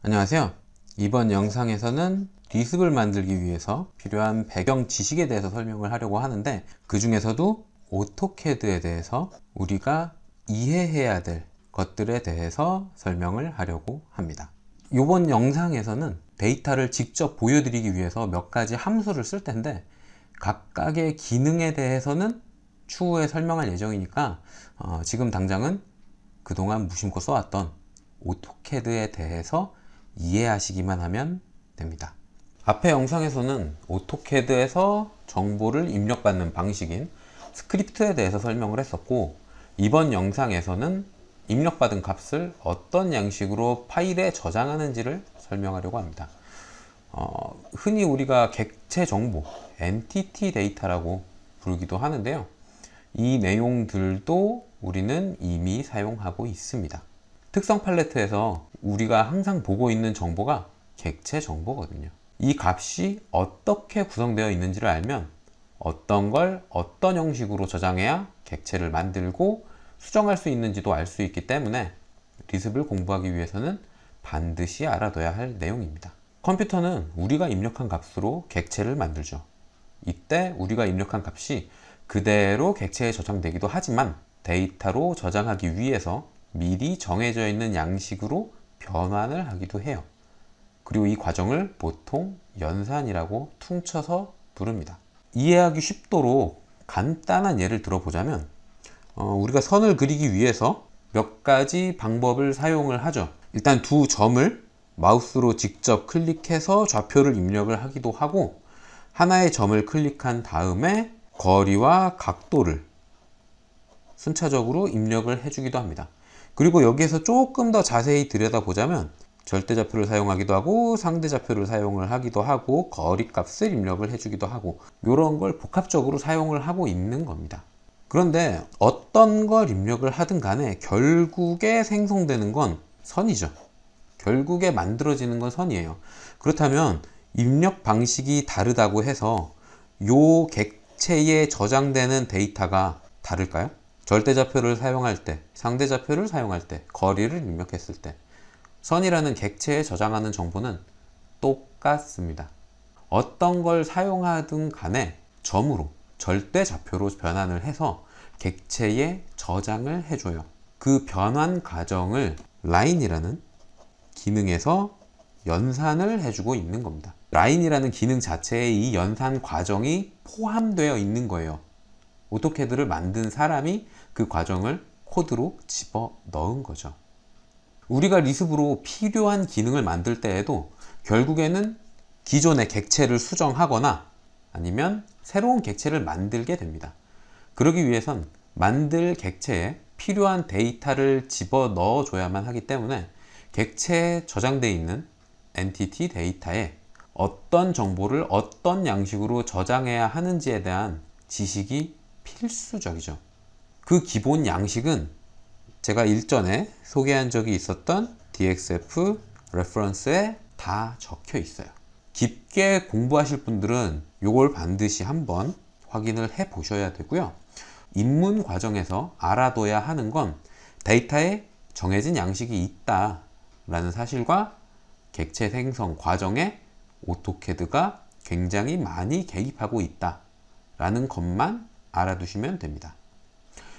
안녕하세요. 이번 영상에서는 리습을 만들기 위해서 필요한 배경 지식에 대해서 설명을 하려고 하는데, 그 중에서도 오토캐드에 대해서 우리가 이해해야 될 것들에 대해서 설명을 하려고 합니다. 이번 영상에서는 데이터를 직접 보여드리기 위해서 몇 가지 함수를 쓸 텐데, 각각의 기능에 대해서는 추후에 설명할 예정이니까 지금 당장은 그동안 무심코 써왔던 오토캐드에 대해서 이해하시기만 하면 됩니다. 앞의 영상에서는 오토캐드에서 정보를 입력받는 방식인 스크립트에 대해서 설명을 했었고, 이번 영상에서는 입력받은 값을 어떤 양식으로 파일에 저장하는지를 설명하려고 합니다. 흔히 우리가 객체 정보, 엔티티 데이터라고 부르기도 하는데요. 이 내용들도 우리는 이미 사용하고 있습니다. 특성 팔레트에서 우리가 항상 보고 있는 정보가 객체 정보거든요. 이 값이 어떻게 구성되어 있는지를 알면 어떤 걸 어떤 형식으로 저장해야 객체를 만들고 수정할 수 있는지도 알 수 있기 때문에 리습을 공부하기 위해서는 반드시 알아둬야 할 내용입니다. 컴퓨터는 우리가 입력한 값으로 객체를 만들죠. 이때 우리가 입력한 값이 그대로 객체에 저장되기도 하지만, 데이터로 저장하기 위해서 미리 정해져 있는 양식으로 변환을 하기도 해요. 그리고 이 과정을 보통 연산이라고 퉁쳐서 부릅니다. 이해하기 쉽도록 간단한 예를 들어보자면, 우리가 선을 그리기 위해서 몇 가지 방법을 사용을 하죠. 일단 두 점을 마우스로 직접 클릭해서 좌표를 입력을 하기도 하고, 하나의 점을 클릭한 다음에 거리와 각도를 순차적으로 입력을 해주기도 합니다. 그리고 여기에서 조금 더 자세히 들여다보자면 절대좌표를 사용하기도 하고 상대좌표를 사용을 하기도 하고 거리값을 입력을 해주기도 하고, 이런 걸 복합적으로 사용을 하고 있는 겁니다. 그런데 어떤 걸 입력을 하든 간에 결국에 생성되는 건 선이죠. 결국에 만들어지는 건 선이에요. 그렇다면 입력 방식이 다르다고 해서 요 객체에 저장되는 데이터가 다를까요? 절대좌표를 사용할 때, 상대좌표를 사용할 때, 거리를 입력했을 때 선이라는 객체에 저장하는 정보는 똑같습니다. 어떤 걸 사용하든 간에 점으로, 절대좌표로 변환을 해서 객체에 저장을 해줘요. 그 변환 과정을 라인이라는 기능에서 연산을 해주고 있는 겁니다. 라인이라는 기능 자체에 이 연산 과정이 포함되어 있는 거예요. 오토캐드를 만든 사람이 그 과정을 코드로 집어 넣은 거죠. 우리가 리습으로 필요한 기능을 만들 때에도 결국에는 기존의 객체를 수정하거나 아니면 새로운 객체를 만들게 됩니다. 그러기 위해선 만들 객체에 필요한 데이터를 집어 넣어 줘야만 하기 때문에 객체에 저장되어 있는 엔티티 데이터에 어떤 정보를 어떤 양식으로 저장해야 하는지에 대한 지식이 필수적이죠. 그 기본 양식은 제가 일전에 소개한 적이 있었던 DXF 레퍼런스에 다 적혀 있어요. 깊게 공부하실 분들은 이걸 반드시 한번 확인을 해 보셔야 되고요. 입문 과정에서 알아둬야 하는 건 데이터에 정해진 양식이 있다 라는 사실과 객체 생성 과정에 오토캐드가 굉장히 많이 개입하고 있다 라는 것만 알아두시면 됩니다.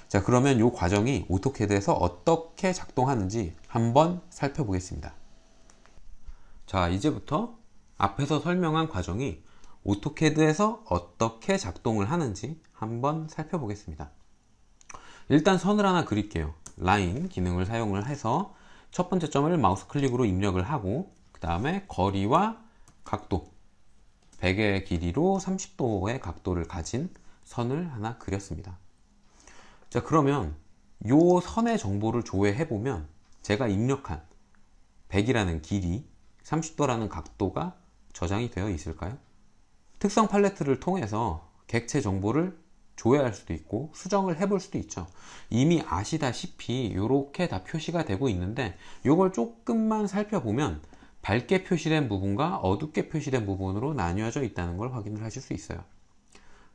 자, 그러면 이 과정이 오토캐드에서 어떻게 작동하는지 한번 살펴보겠습니다. 자, 이제부터 앞에서 설명한 과정이 오토캐드에서 어떻게 작동을 하는지 한번 살펴보겠습니다. 일단 선을 하나 그릴게요. 라인 기능을 사용을 해서 첫 번째 점을 마우스 클릭으로 입력을 하고, 그 다음에 거리와 각도, 베개의 길이로 30도의 각도를 가진 선을 하나 그렸습니다. 자, 그러면 이 선의 정보를 조회해 보면 제가 입력한 100이라는 길이, 30도라는 각도가 저장이 되어 있을까요? 특성 팔레트를 통해서 객체 정보를 조회할 수도 있고 수정을 해볼 수도 있죠. 이미 아시다시피 이렇게 다 표시가 되고 있는데, 이걸 조금만 살펴보면 밝게 표시된 부분과 어둡게 표시된 부분으로 나뉘어져 있다는 걸 확인을 하실 수 있어요.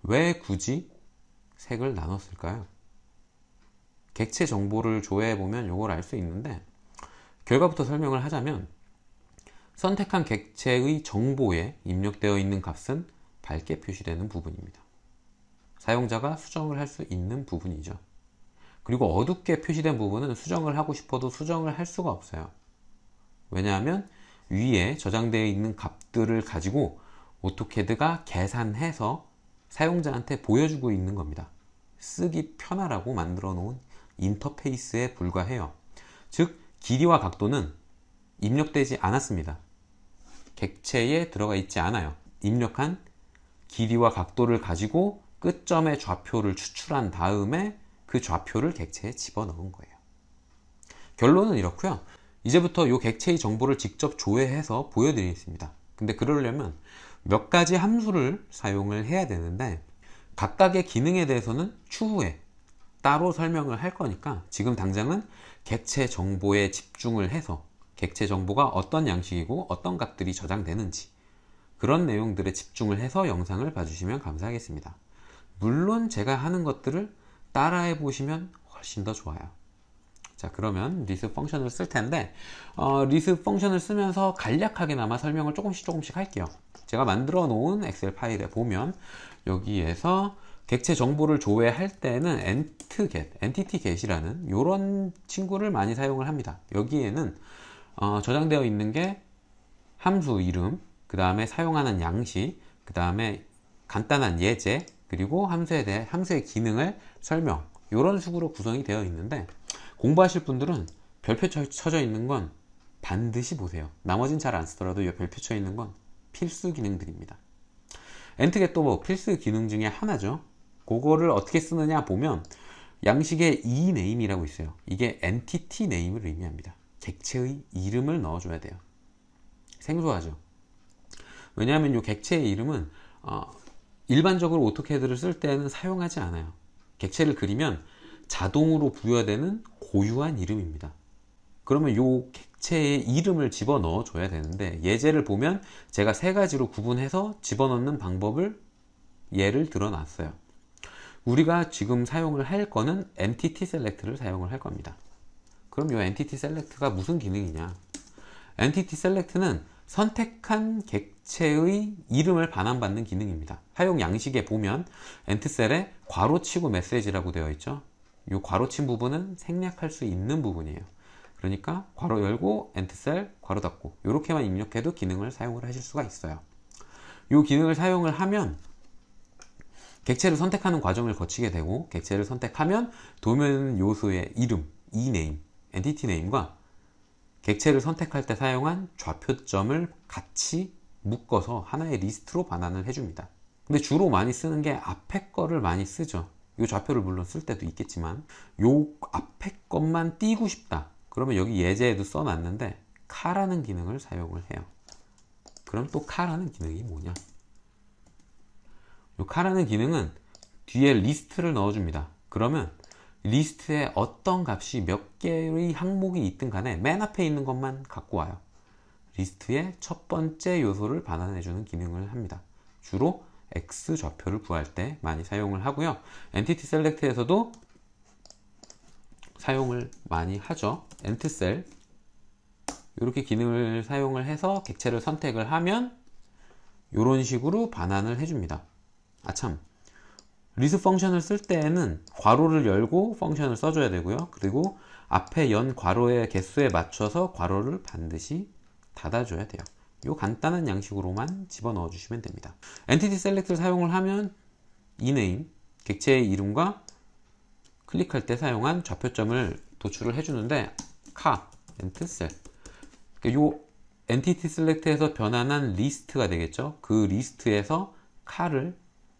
왜 굳이 색을 나눴을까요? 객체 정보를 조회해 보면 이걸 알 수 있는데, 결과부터 설명을 하자면 선택한 객체의 정보에 입력되어 있는 값은 밝게 표시되는 부분입니다. 사용자가 수정을 할 수 있는 부분이죠. 그리고 어둡게 표시된 부분은 수정을 하고 싶어도 수정을 할 수가 없어요. 왜냐하면 위에 저장되어 있는 값들을 가지고 오토캐드가 계산해서 사용자한테 보여주고 있는 겁니다. 쓰기 편하라고 만들어 놓은 인터페이스에 불과해요. 즉, 길이와 각도는 입력되지 않았습니다. 객체에 들어가 있지 않아요. 입력한 길이와 각도를 가지고 끝점의 좌표를 추출한 다음에 그 좌표를 객체에 집어넣은 거예요. 결론은 이렇고요. 이제부터 이 객체의 정보를 직접 조회해서 보여드리겠습니다. 근데 그러려면 몇 가지 함수를 사용을 해야 되는데 각각의 기능에 대해서는 추후에 따로 설명을 할 거니까 지금 당장은 객체 정보에 집중을 해서 객체 정보가 어떤 양식이고 어떤 값들이 저장되는지 그런 내용들에 집중을 해서 영상을 봐주시면 감사하겠습니다. 물론 제가 하는 것들을 따라해 보시면 훨씬 더 좋아요. 자, 그러면 리스 펑션을 쓸 텐데 리스 펑션을 쓰면서 간략하게나마 설명을 조금씩 할게요. 제가 만들어 놓은 엑셀 파일에 보면 여기에서 객체 정보를 조회할 때는 entity get이라는 이런 친구를 많이 사용을 합니다. 여기에는 저장되어 있는 게 함수 이름, 그 다음에 사용하는 양식, 그 다음에 간단한 예제, 그리고 함수에 대해 함수의 기능을 설명, 이런 식으로 구성이 되어 있는데 공부하실 분들은 별표 쳐져 있는 건 반드시 보세요. 나머진 잘 안 쓰더라도 이 별표 쳐 있는 건 필수 기능들입니다. 엔트겟도 뭐 필수 기능 중에 하나죠. 그거를 어떻게 쓰느냐 보면 양식에 eName이라고 있어요. 이게 entity name을 의미합니다. 객체의 이름을 넣어줘야 돼요. 생소하죠? 왜냐하면 이 객체의 이름은 일반적으로 오토캐드를 쓸 때는 사용하지 않아요. 객체를 그리면 자동으로 부여되는 고유한 이름입니다. 그러면 이 객체의 이름을 집어넣어 줘야 되는데 예제를 보면 제가 세 가지로 구분해서 집어넣는 방법을 예를 들어 놨어요. 우리가 지금 사용을 할 거는 entity select를 사용을 할 겁니다. 그럼 이 entity select가 무슨 기능이냐? entity select는 선택한 객체의 이름을 반환받는 기능입니다. 사용 양식에 보면 entcel에 괄호치고 메시지라고 되어 있죠. 이 괄호친 부분은 생략할 수 있는 부분이에요. 그러니까 괄호 열고 entcell 괄호 닫고 이렇게만 입력해도 기능을 사용을 하실 수가 있어요. 이 기능을 사용을 하면 객체를 선택하는 과정을 거치게 되고 객체를 선택하면 도면 요소의 이름, eName, entity name과 객체를 선택할 때 사용한 좌표점을 같이 묶어서 하나의 리스트로 반환을 해줍니다. 근데 주로 많이 쓰는 게 앞에 거를 많이 쓰죠. 이 좌표를 물론 쓸 때도 있겠지만 요 앞에 것만 띄고 싶다. 그러면 여기 예제에도 써놨는데 카라는 기능을 사용을 해요. 그럼 또 카라는 기능이 뭐냐? 요 카라는 기능은 뒤에 리스트를 넣어줍니다. 그러면 리스트에 어떤 값이 몇 개의 항목이 있든 간에 맨 앞에 있는 것만 갖고 와요. 리스트의 첫 번째 요소를 반환해주는 기능을 합니다. 주로 X 좌표를 구할 때 많이 사용을 하고요. Entity Select에서도 사용을 많이 하죠. entcell 이렇게 기능을 사용을 해서 객체를 선택을 하면 이런 식으로 반환을 해줍니다. 아참, 리스 펑션을 쓸 때에는 괄호를 열고 펑션을 써줘야 되고요. 그리고 앞에 연 괄호의 개수에 맞춰서 괄호를 반드시 닫아줘야 돼요. 이 간단한 양식으로만 집어넣어 주시면 됩니다. Entity Select를 사용을 하면 eName, 객체의 이름과 클릭할 때 사용한 좌표점을 도출을 해주는데 entcell 이 Entity Select에서 변환한 리스트가 되겠죠. 그 리스트에서 car을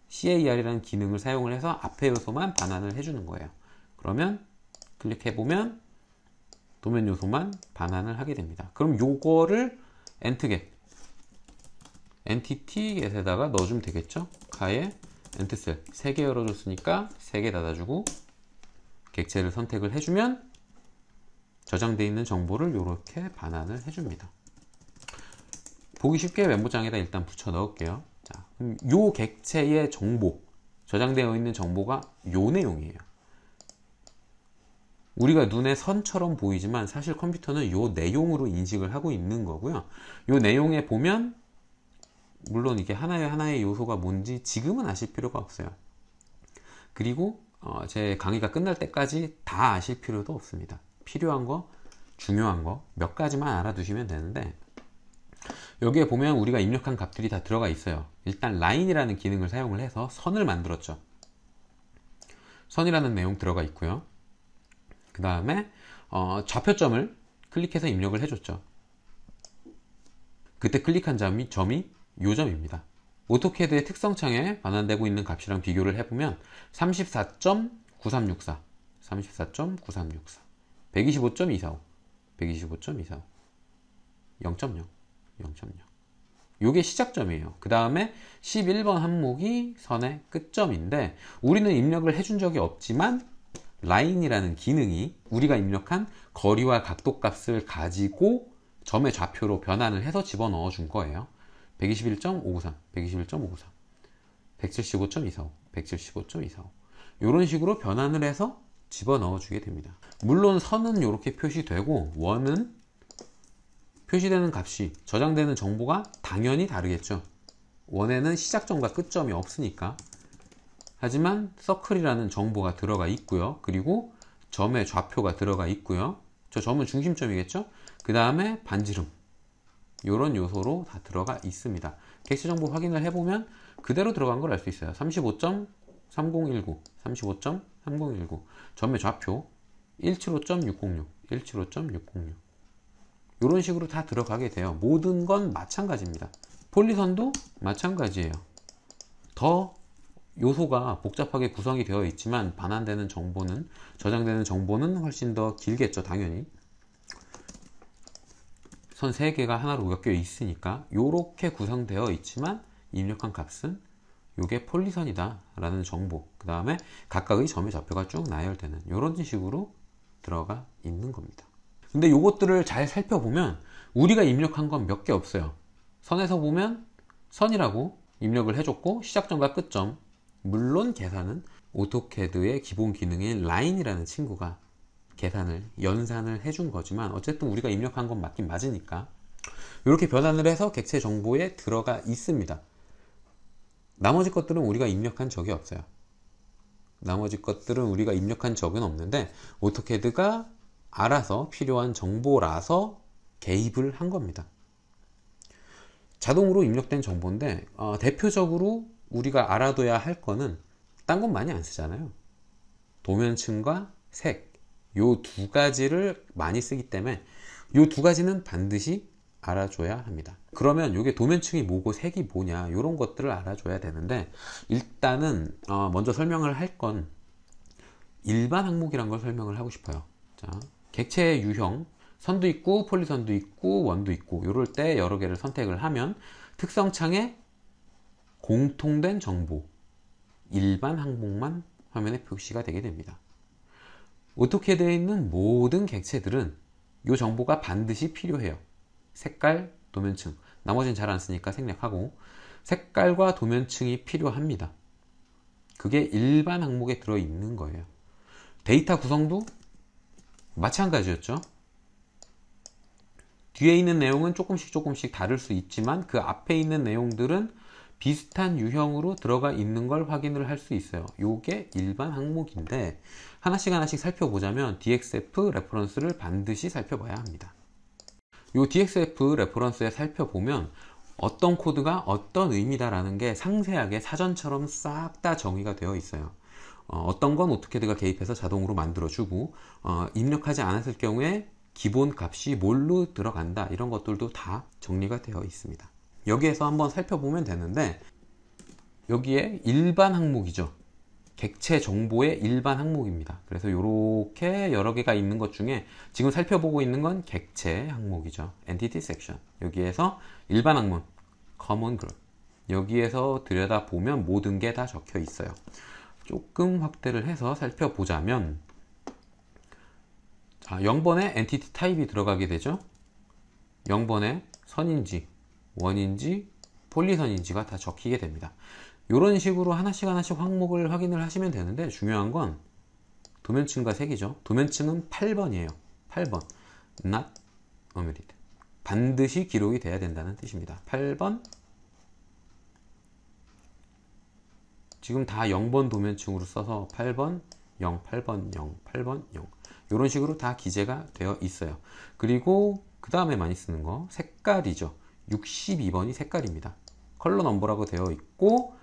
car이라는 기능을 사용을 해서 앞에 요소만 반환을 해주는 거예요. 그러면 클릭해보면 도면 요소만 반환을 하게 됩니다. 그럼 요거를 entity get에다가 넣어주면 되겠죠. car에 entcell 3개 열어줬으니까 3개 닫아주고 객체를 선택을 해주면 저장되어 있는 정보를 이렇게 반환을 해줍니다. 보기 쉽게 메모장에다 일단 붙여 넣을게요. 자, 그럼 요 객체의 정보, 저장되어 있는 정보가 요 내용이에요. 우리가 눈에 선처럼 보이지만 사실 컴퓨터는 요 내용으로 인식을 하고 있는 거고요. 요 내용에 보면 물론 이게 하나의 요소가 뭔지 지금은 아실 필요가 없어요. 그리고 제 강의가 끝날 때까지 다 아실 필요도 없습니다. 필요한 거, 중요한 거 몇 가지만 알아두시면 되는데, 여기에 보면 우리가 입력한 값들이 다 들어가 있어요. 일단 라인이라는 기능을 사용을 해서 선을 만들었죠. 선이라는 내용 들어가 있고요. 그 다음에 좌표점을 클릭해서 입력을 해줬죠. 그때 클릭한 점이 요 점입니다. 오토캐드의 특성창에 반환되고 있는 값이랑 비교를 해보면 34.9364, 34.9364, 125.245, 125.245, 0.0, 0.0. 요게 시작점이에요. 그 다음에 11번 항목이 선의 끝점인데, 우리는 입력을 해준 적이 없지만 라인이라는 기능이 우리가 입력한 거리와 각도 값을 가지고 점의 좌표로 변환을 해서 집어넣어 준 거예요. 121.593, 121.593, 175.245, 175.245. 이런 식으로 변환을 해서 집어넣어 주게 됩니다. 물론 선은 이렇게 표시되고 원은 표시되는 값이, 저장되는 정보가 당연히 다르겠죠. 원에는 시작점과 끝점이 없으니까. 하지만 서클이라는 정보가 들어가 있고요. 그리고 점의 좌표가 들어가 있고요. 저 점은 중심점이겠죠. 그 다음에 반지름, 이런 요소로 다 들어가 있습니다. 객체 정보 확인을 해보면 그대로 들어간 걸 알 수 있어요. 35.3019, 35.3019. 점의 좌표 175.606, 175.606. 이런 식으로 다 들어가게 돼요. 모든 건 마찬가지입니다. 폴리선도 마찬가지예요. 더 요소가 복잡하게 구성이 되어 있지만 반환되는 정보는, 저장되는 정보는 훨씬 더 길겠죠. 당연히 선 3개가 하나로 엮여 있으니까 이렇게 구성되어 있지만 입력한 값은 요게 폴리선이다 라는 정보, 그 다음에 각각의 점의 좌표가 쭉 나열되는 이런 식으로 들어가 있는 겁니다. 근데 요것들을 잘 살펴보면 우리가 입력한 건 몇 개 없어요. 선에서 보면 선이라고 입력을 해줬고, 시작점과 끝점, 물론 계산은 오토캐드의 기본 기능인 라인이라는 친구가 계산을, 연산을 해준 거지만 어쨌든 우리가 입력한 건 맞긴 맞으니까 이렇게 변환을 해서 객체 정보에 들어가 있습니다. 나머지 것들은 우리가 입력한 적이 없어요. 나머지 것들은 우리가 입력한 적은 없는데 오토캐드가 알아서 필요한 정보라서 개입을 한 겁니다. 자동으로 입력된 정보인데 대표적으로 우리가 알아둬야 할 거는 딴 건 많이 안 쓰잖아요. 도면층과 색, 요 두 가지를 많이 쓰기 때문에 요 두 가지는 반드시 알아줘야 합니다. 그러면 이게 도면층이 뭐고 색이 뭐냐, 이런 것들을 알아줘야 되는데, 일단은 먼저 설명을 할 건 일반 항목이란 걸 설명을 하고 싶어요. 자, 객체의 유형, 선도 있고 폴리선도 있고 원도 있고, 이럴 때 여러 개를 선택을 하면 특성창에 공통된 정보, 일반 항목만 화면에 표시가 되게 됩니다. 오토캐드에 있는 모든 객체들은 이 정보가 반드시 필요해요. 색깔, 도면층, 나머지는 잘 안 쓰니까 생략하고, 색깔과 도면층이 필요합니다. 그게 일반 항목에 들어있는 거예요. 데이터 구성도 마찬가지였죠. 뒤에 있는 내용은 조금씩 다를 수 있지만 그 앞에 있는 내용들은 비슷한 유형으로 들어가 있는 걸 확인을 할 수 있어요. 요게 일반 항목인데, 하나씩 살펴보자면 DXF 레퍼런스를 반드시 살펴봐야 합니다. 요 DXF 레퍼런스에 살펴보면 어떤 코드가 어떤 의미다라는 게 상세하게 사전처럼 싹 다 정의가 되어 있어요. 어떤 건 오토캐드가 개입해서 자동으로 만들어주고, 입력하지 않았을 경우에 기본 값이 뭘로 들어간다, 이런 것들도 다 정리가 되어 있습니다. 여기에서 한번 살펴보면 되는데, 여기에 일반 항목이죠. 객체 정보의 일반 항목입니다. 그래서 이렇게 여러 개가 있는 것 중에 지금 살펴보고 있는 건 객체 항목이죠. Entity Section. 여기에서 일반 항목, Common Group. 여기에서 들여다보면 모든 게 다 적혀 있어요. 조금 확대를 해서 살펴보자면, 자, 0번에 Entity Type이 들어가게 되죠. 0번에 선인지, 원인지, 폴리선인지가 다 적히게 됩니다. 이런 식으로 하나씩 항목을 확인을 하시면 되는데, 중요한 건 도면층과 색이죠. 도면층은 8번이에요. 8번. not omitted. 반드시 기록이 돼야 된다는 뜻입니다. 8번. 지금 다 0번 도면층으로 써서 8번 0, 8번 0, 8번 0 이런 식으로 다 기재가 되어 있어요. 그리고 그 다음에 많이 쓰는 거 색깔이죠. 62번이 색깔입니다. 컬러 넘버라고 되어 있고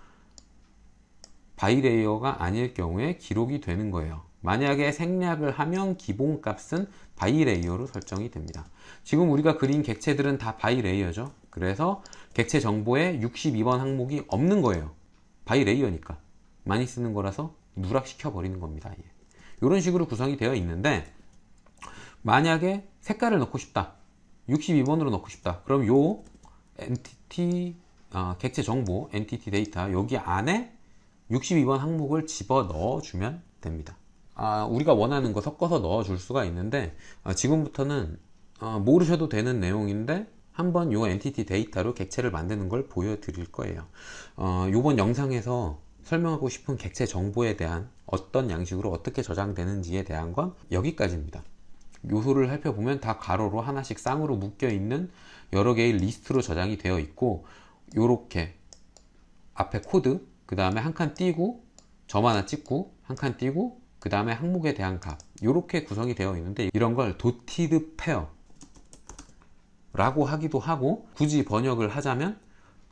바이레이어가 아닐 경우에 기록이 되는 거예요. 만약에 생략을 하면 기본값은 바이레이어로 설정이 됩니다. 지금 우리가 그린 객체들은 다 바이레이어죠. 그래서 객체 정보에 62번 항목이 없는 거예요. 바이레이어니까 많이 쓰는 거라서 누락시켜 버리는 겁니다. 이런 식으로 구성이 되어 있는데 만약에 색깔을 넣고 싶다, 62번으로 넣고 싶다, 그럼 요 엔티티 객체 정보, 엔티티 데이터 여기 안에 62번 항목을 집어 넣어 주면 됩니다. 우리가 원하는 거 섞어서 넣어 줄 수가 있는데 지금부터는 모르셔도 되는 내용인데 한번 요 엔티티 데이터로 객체를 만드는 걸 보여드릴 거예요. 요번 영상에서 설명하고 싶은 객체 정보에 대한 어떤 양식으로 어떻게 저장되는지에 대한 건 여기까지입니다. 요소를 살펴보면 다 가로로 하나씩 쌍으로 묶여 있는 여러 개의 리스트로 저장이 되어 있고 요렇게 앞에 코드, 그 다음에 한 칸 띄고 점 하나 찍고 한 칸 띄고 그 다음에 항목에 대한 값 요렇게 구성이 되어 있는데 이런 걸 dotted pair 라고 하기도 하고 굳이 번역을 하자면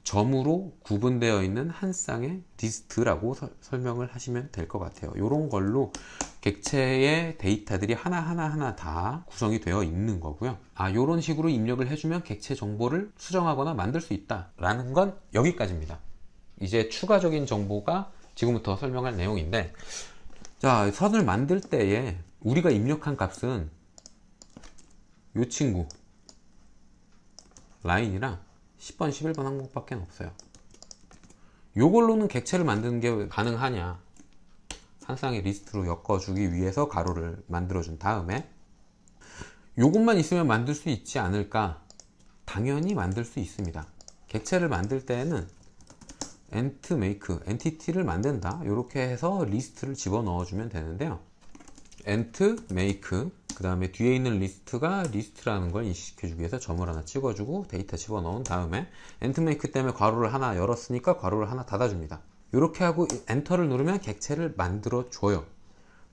점으로 구분되어 있는 한 쌍의 리스트라고 설명을 하시면 될 것 같아요. 이런 걸로 객체의 데이터들이 하나하나 다 구성이 되어 있는 거고요. 이런 식으로 입력을 해주면 객체 정보를 수정하거나 만들 수 있다 라는 건 여기까지입니다. 이제 추가적인 정보가 지금부터 설명할 내용인데, 자, 선을 만들 때에 우리가 입력한 값은 이 친구 라인이랑 10번, 11번 항목밖에 없어요. 요걸로는 객체를 만드는 게 가능하냐? 한 쌍의 리스트로 엮어주기 위해서 가로를 만들어준 다음에 요것만 있으면 만들 수 있지 않을까? 당연히 만들 수 있습니다. 객체를 만들 때에는 ent make, 엔티티를 만든다. 이렇게 해서 리스트를 집어넣어 주면 되는데요. ent make, 그 다음에 뒤에 있는 리스트가 리스트라는 걸 인식해 주기 위해서 점을 하나 찍어주고 데이터 집어넣은 다음에 ent make 때문에 괄호를 하나 열었으니까 괄호를 하나 닫아줍니다. 이렇게 하고 엔터를 누르면 객체를 만들어 줘요.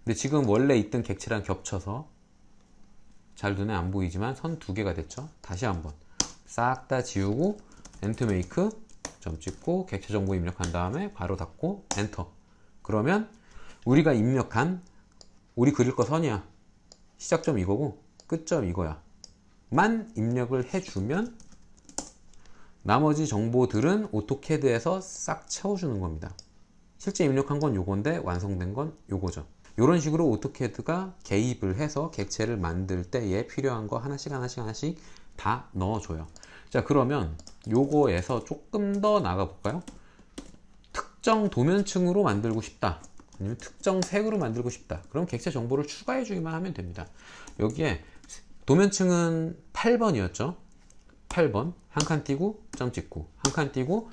근데 지금 원래 있던 객체랑 겹쳐서 잘 눈에 안 보이지만 선 두 개가 됐죠. 다시 한번 싹 다 지우고 ent make 점 찍고 객체 정보 입력한 다음에 괄호 닫고 엔터. 그러면 우리가 입력한 우리 그릴 거 선이야. 시작점 이거고 끝점 이거야. 만 입력을 해주면 나머지 정보들은 오토캐드에서 싹 채워주는 겁니다. 실제 입력한 건 요건데 완성된 건 요거죠. 이런 식으로 오토캐드가 개입을 해서 객체를 만들 때에 필요한 거 하나씩 다 넣어줘요. 자, 그러면 요거에서 조금 더 나가 볼까요? 특정 도면층으로 만들고 싶다, 아니면 특정 색으로 만들고 싶다. 그럼 객체 정보를 추가해 주기만 하면 됩니다. 여기에 도면층은 8번이었죠. 8번 한 칸 띄고 점 찍고 한 칸 띄고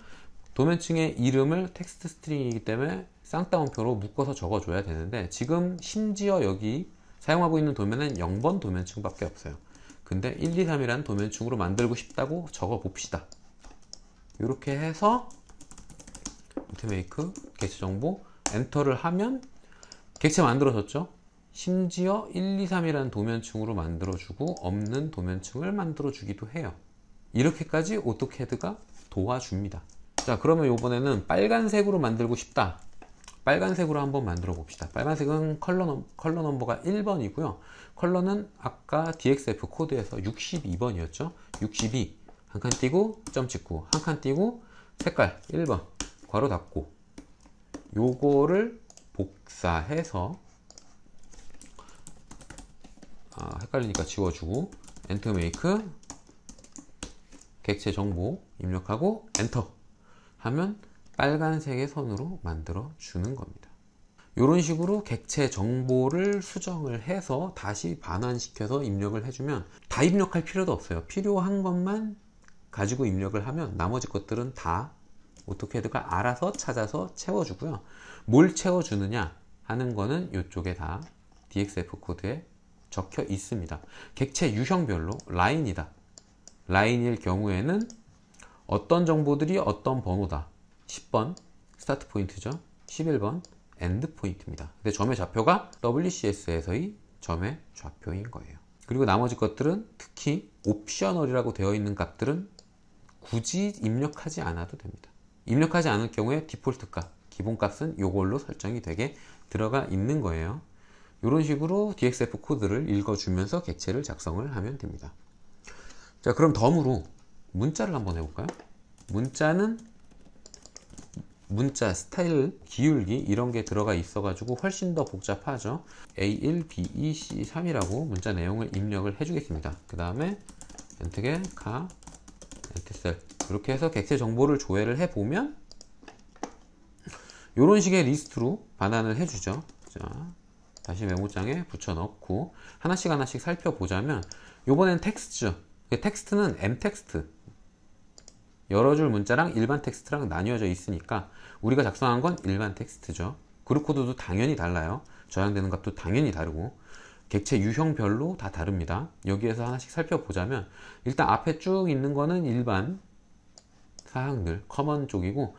도면층의 이름을 텍스트 스트링이기 때문에 쌍따옴표로 묶어서 적어줘야 되는데 지금 심지어 여기 사용하고 있는 도면은 0번 도면층 밖에 없어요. 근데 1, 2, 3이라는 도면층으로 만들고 싶다고 적어 봅시다. 이렇게 해서 make 객체 정보 엔터를 하면 객체 만들어졌죠. 심지어 1, 2, 3이라는 도면층으로 만들어주고 없는 도면층을 만들어주기도 해요. 이렇게까지 오토캐드가 도와줍니다. 자, 그러면 이번에는 빨간색으로 만들고 싶다. 빨간색으로 한번 만들어 봅시다. 빨간색은 컬러 넘버가 1번이고요. 컬러는 아까 DXF 코드에서 62번이었죠. 62 한 칸 띄고 점 찍고 한 칸 띄고 색깔 1번 괄호 닫고 요거를 복사해서 헷갈리니까 지워주고 ent make 객체 정보 입력하고 엔터 하면 빨간색의 선으로 만들어 주는 겁니다. 이런 식으로 객체 정보를 수정을 해서 다시 반환시켜서 입력을 해주면 다 입력할 필요도 없어요. 필요한 것만 가지고 입력을 하면 나머지 것들은 다 오토캐드가 알아서 찾아서 채워주고요. 뭘 채워주느냐 하는 거는 이쪽에 다 DXF 코드에 적혀 있습니다. 객체 유형별로 라인이다. 라인일 경우에는 어떤 정보들이 어떤 번호다. 10번 스타트 포인트죠. 11번 엔드 포인트입니다. 근데 점의 좌표가 WCS에서의 점의 좌표인 거예요. 그리고 나머지 것들은 특히 옵셔널이라고 되어 있는 값들은 굳이 입력하지 않아도 됩니다. 입력하지 않을 경우에 디폴트 값, 기본 값은 이걸로 설정이 되게 들어가 있는 거예요. 이런 식으로 DXF 코드를 읽어주면서 객체를 작성을 하면 됩니다. 자, 그럼 덤으로 문자를 한번 해볼까요? 문자는 문자 스타일, 기울기 이런 게 들어가 있어 가지고 훨씬 더 복잡하죠. A1, B2, C3이라고 문자 내용을 입력을 해 주겠습니다. 그 다음에 엔트게 가 엔트셀 이렇게 해서 객체 정보를 조회를 해 보면 이런 식의 리스트로 반환을 해 주죠. 자, 다시 메모장에 붙여 넣고 하나씩 하나씩 살펴보자면 요번엔 텍스트죠. 텍스트는 m텍스트 여러 줄 문자랑 일반 텍스트랑 나뉘어져 있으니까 우리가 작성한 건 일반 텍스트죠. 그룹 코드도 당연히 달라요. 저장되는 값도 당연히 다르고 객체 유형별로 다 다릅니다. 여기에서 하나씩 살펴보자면 일단 앞에 쭉 있는 거는 일반 사항들 커먼 쪽이고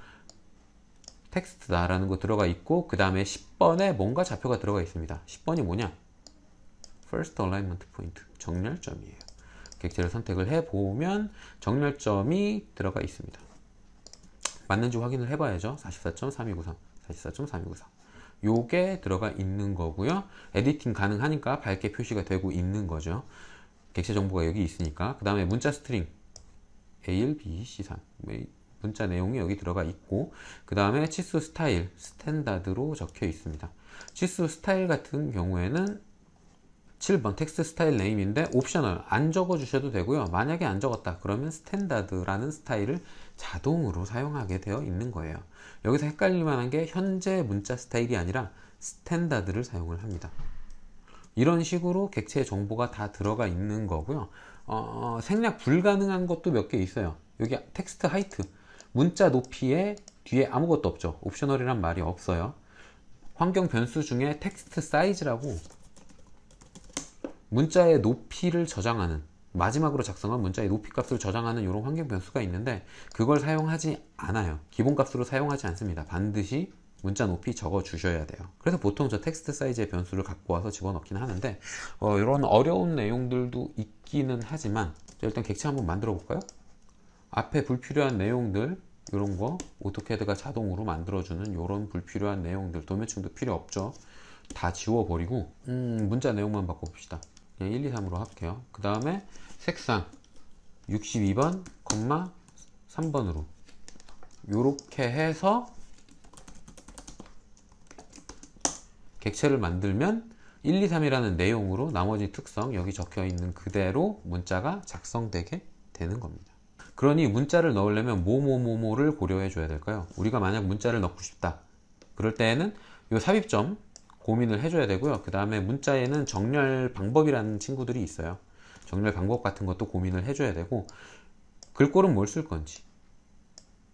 텍스트다 라는 거 들어가 있고 그 다음에 10번에 뭔가 좌표가 들어가 있습니다. 10번이 뭐냐? First Alignment Point 정렬점이에요. 객체를 선택을 해보면 정렬점이 들어가 있습니다. 맞는지 확인을 해봐야죠. 44.3293, 44.3294. 요게 들어가 있는 거고요. 에디팅 가능하니까 밝게 표시가 되고 있는 거죠. 객체 정보가 여기 있으니까. 그 다음에 문자 스트링 A1, B, C3 문자 내용이 여기 들어가 있고 그 다음에 치수 스타일 스탠다드로 적혀 있습니다. 치수 스타일 같은 경우에는 7번 텍스트 스타일 네임인데 옵셔널 안 적어 주셔도 되고요. 만약에 안 적었다 그러면 스탠다드라는 스타일을 자동으로 사용하게 되어 있는 거예요. 여기서 헷갈릴 만한 게 현재 문자 스타일이 아니라 스탠다드를 사용을 합니다. 이런 식으로 객체 정보가 다 들어가 있는 거고요. 생략 불가능한 것도 몇 개 있어요. 여기 텍스트 하이트 문자 높이에 뒤에 아무것도 없죠. 옵셔널이란 말이 없어요. 환경 변수 중에 텍스트 사이즈라고 문자의 높이를 저장하는 마지막으로 작성한 문자의 높이 값을 저장하는 이런 환경 변수가 있는데 그걸 사용하지 않아요. 기본 값으로 사용하지 않습니다. 반드시 문자 높이 적어 주셔야 돼요. 그래서 보통 저 텍스트 사이즈의 변수를 갖고 와서 집어넣기는 하는데 이런 어려운 내용들도 있기는 하지만 일단 객체 한번 만들어 볼까요? 앞에 불필요한 내용들 이런 거 오토캐드가 자동으로 만들어주는 이런 불필요한 내용들 도면층도 필요 없죠. 다 지워버리고 문자 내용만 바꿔봅시다. 그냥 1, 2, 3으로 할게요. 그 다음에 색상 62번, 3번으로 요렇게 해서 객체를 만들면 1, 2, 3이라는 내용으로 나머지 특성 여기 적혀 있는 그대로 문자가 작성되게 되는 겁니다. 그러니 문자를 넣으려면 뭐를 고려해 줘야 될까요? 우리가 만약 문자를 넣고 싶다 그럴 때에는 이 삽입점 고민을 해줘야 되고요. 그 다음에 문자에는 정렬 방법이라는 친구들이 있어요. 정렬 방법 같은 것도 고민을 해줘야 되고 글꼴은 뭘 쓸 건지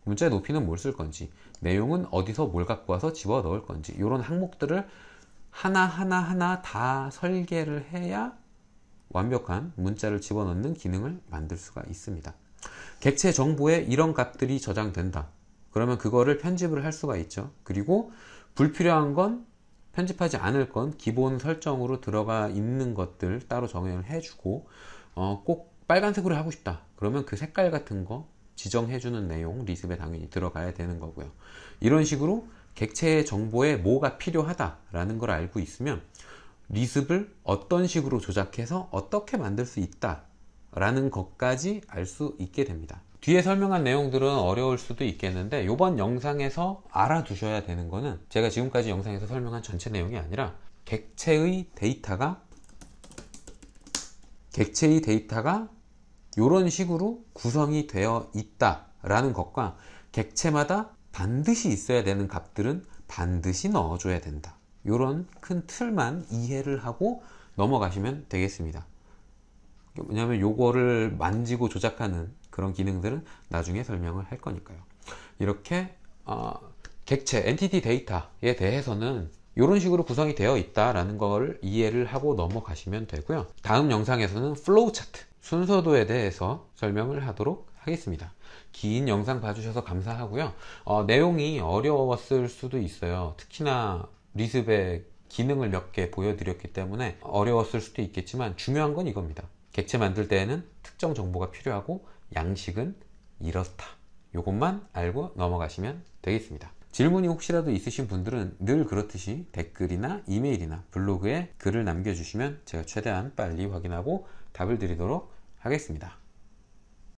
문자의 높이는 뭘 쓸 건지 내용은 어디서 뭘 갖고 와서 집어 넣을 건지 이런 항목들을 하나하나 다 설계를 해야 완벽한 문자를 집어넣는 기능을 만들 수가 있습니다. 객체 정보에 이런 값들이 저장된다. 그러면 그거를 편집을 할 수가 있죠. 그리고 불필요한 건 편집하지 않을 건 기본 설정으로 들어가 있는 것들 따로 정의를 해주고 꼭 빨간색으로 하고 싶다. 그러면 그 색깔 같은 거 지정해주는 내용 리습에 당연히 들어가야 되는 거고요. 이런 식으로 객체의 정보에 뭐가 필요하다라는 걸 알고 있으면 리습을 어떤 식으로 조작해서 어떻게 만들 수 있다라는 것까지 알 수 있게 됩니다. 뒤에 설명한 내용들은 어려울 수도 있겠는데 이번 영상에서 알아두셔야 되는 거는 제가 지금까지 영상에서 설명한 전체 내용이 아니라 객체의 데이터가 이런 식으로 구성이 되어 있다라는 것과 객체마다 반드시 있어야 되는 값들은 반드시 넣어줘야 된다. 이런 큰 틀만 이해를 하고 넘어가시면 되겠습니다. 왜냐하면 요거를 만지고 조작하는 그런 기능들은 나중에 설명을 할 거니까요. 이렇게 객체, 엔티티 데이터에 대해서는 이런 식으로 구성이 되어 있다라는 걸 이해를 하고 넘어가시면 되고요. 다음 영상에서는 플로우 차트, 순서도에 대해서 설명을 하도록 하겠습니다. 긴 영상 봐주셔서 감사하고요. 내용이 어려웠을 수도 있어요. 특히나 리습의 기능을 몇 개 보여드렸기 때문에 어려웠을 수도 있겠지만 중요한 건 이겁니다. 객체 만들 때에는 특정 정보가 필요하고 양식은 이렇다. 이것만 알고 넘어가시면 되겠습니다. 질문이 혹시라도 있으신 분들은 늘 그렇듯이 댓글이나 이메일이나 블로그에 글을 남겨주시면 제가 최대한 빨리 확인하고 답을 드리도록 하겠습니다.